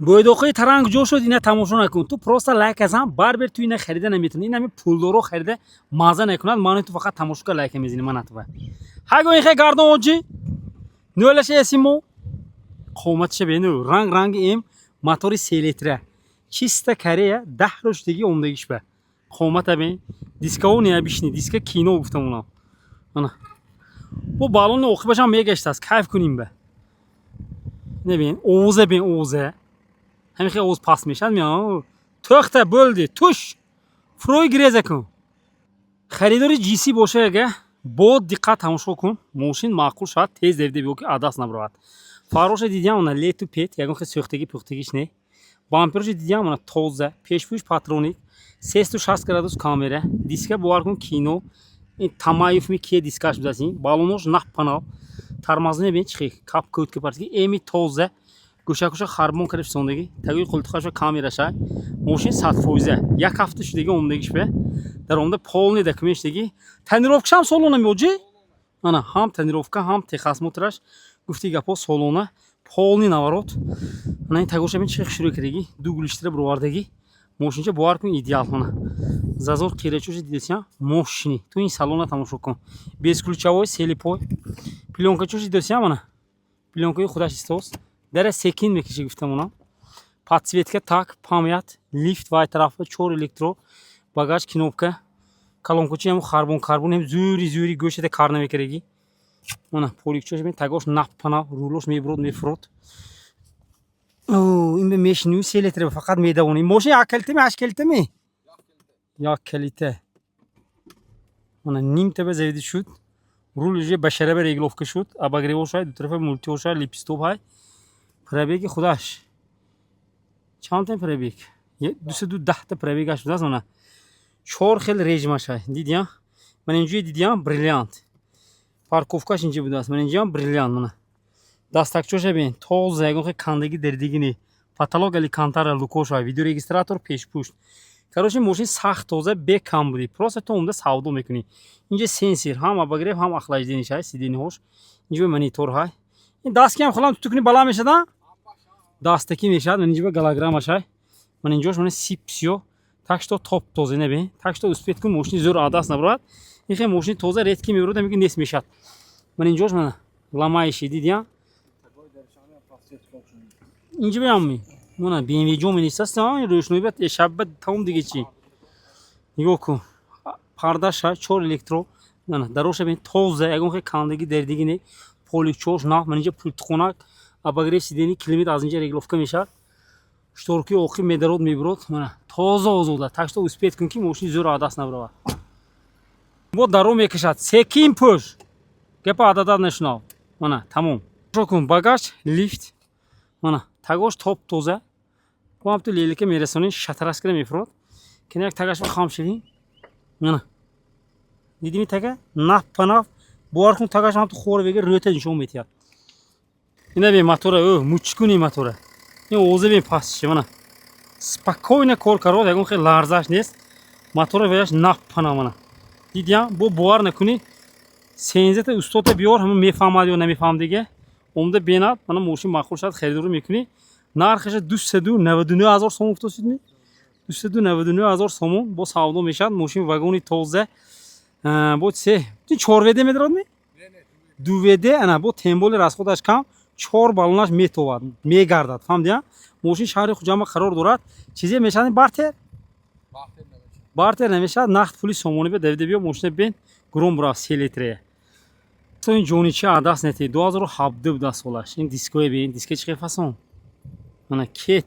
бойдоқи таранг ҷо шуд, ина тамошо накун. Ту просто лайк азам, барбер ту ина харида наметуни. Ин ҳами пулдоро харида маза накунад. Ман ту фақат тамошо ка лайк мезини ман атва. Ҳаго ин хе гардон оҷи. Нӯлаш эсимо. Қоматша бену, ранг им мотори 3 литра. Чиста Корея 10 рӯштаги омдагиш ба. Қомата бен. Дискао не абишни, диска кино гуфтам унам. Ана. Бо балони оқибашам мегаштаст. Кайф куним ба. Небин, овза бен овза. ҳамин хеле оз паст мешад меам. Тухта bo'ldi, туш. Фрой греза кун. Харидори GC боша ага, бо диққат тамошо кун. Мошин маъқул шуд, тез девде биё ки адаст набравад. Фароша дидиам она лету пет, ягон хе сӯхтаги пухтагиш не. Бамперши дидиам она тоза, пешпӯш патроник, 360 градус камера, диска бовар кун кино. Ин Тамаев ми ки дискаш бидасин, балонош нах панал. Тармазне бен чихи, кап код ки партки эми тоза. Гӯшакуша харбон кариб сондагӣ, тагои қултуқаша камераша, мошин 100%. Як ҳафта шудагӣ омдагиш бе. Дар омда полни документдагӣ. Тонировкашам солона меоҷи? Ана, ҳам тонировка, ҳам техосмотраш, гуфти гапо солона, полни наворот. Ана ин тагоша бин чихи шурӯъ кардагӣ, ду гулиштира буровардагӣ. Мошинча бовар кун идеал ана. Зазор қирачӯши дидасиям, мошини. Ту ин салона тамошо кун. Бесключавой, селипой. Пленкачӯши дидасиям ана. Пленкаи худаш истост. Дара секин мекиши гуфтам унам. Подсветка так, памят, лифт вай тарафа, 4 электро, багаж кнопка, колонкачи ҳам карбон ҳам зӯри гӯшада кар намекардаги. Ана поликчош бин тагош наппана, рулош меброд мефурод. Ин бе мешину 3 литр фақат медавони. Мошин як калитами, 8 калитами? Як калита. Ана ним таба заведи шуд. Рул уже башараба регловка шуд. Обогревош ҳай, ду тарафа мультиош ҳай, липстоп ҳай. Пробеги худаш. Чанд та пробег? 210 пробегаш будаст ана. 4 хел режимаш ҳай. Дидиям? Ман инҷои дидиям бриллиант. Парковкаш инҷа будаст. Ман инҷаам бриллиант ана. Дастакчоша бин, тоза ягон хел кандаги дердиги не. Потолок аликантара лукош ҳай, видеорегистратор пешпӯшт. Короче мошин сахт тоза бекам буди. Просто то омда савдо мекунӣ. Инҷа сенсор, ҳам обогрев, ҳам охлаждениш ҳай, сидениҳош. Инҷа монитор ҳай. Ин дастки ҳам хулам тутукуни баланд мешада? Дастаки мешад, ман инҷа галограммаш ҳай. Ман инҷош ман сип сиё. Так што топ тоза набин. Так што успет кун мошини зӯр адаст набравад. Ин хе мошини тоза редки мебурад, меги нес мешад. Ман инҷош ман ламаиши дидиям. Инҷа биям ми. Мана BMW ҷо менисаст, рӯшноӣ ба шабба тамом диге чи. Нигоҳ кун. Пардаш ҳай, 4 электро. Мана дароша бин тоза, ягон хе кандаги дердиги не. Поликчош нах, ман инҷа пултхонак, обогрев сидени, климат аз инҷа регловка мешад. Шторки оқиб медарод мебурод, мана тоза озода. Так што успет кун ки мошини зӯр адаст набравад. Бо даро мекашад. Секин пӯш. Гапа ададад нашунав. Мана тамом. Шо кун багаж, лифт. Мана тагош топ тоза. Бо ҳам ту лелика мерасонӣ, шатраскара мефурод. Кина як тагаш хам шавӣ. Мана. Дидими тага? Наф панаф. Бовар кун тагаш ҳам ту хор вега рӯта нишон метиҳад. Ина бе мотора, мучкуни мотора. Ин овза бе пасчи мана. Спокойно кор карод, ягон хел ларзаш нест. Мотора веяш наф пана мана. Дидиям, бо бовар накунӣ. Сензата устота биёр, ҳама мефаҳмад ё намефаҳм диге. Омда бенад, мана мошин маъқул шуд, харидорӣ мекунӣ. Нархаша 299 000 сомон уфтод шудми? 299 000 сомон бо савдо мешад. Мошин вагони тоза. Бо се, ти 4 веде медарад ми? 2 веде, ана бо темболи расходаш кам, 4 балонаш метовад, мегардад. Фаҳмдия? Мошин шаҳри Хуҷама қарор дорад. Чизе мешад бартер? Бартер намешад, нақд пули сомонӣ бе давида биё, мошина бен гром бура 3 литре. То ин ҷоничи адаст нети 2017 буда солаш. Ин дискои бин, диска чӣ фасон? Ана кет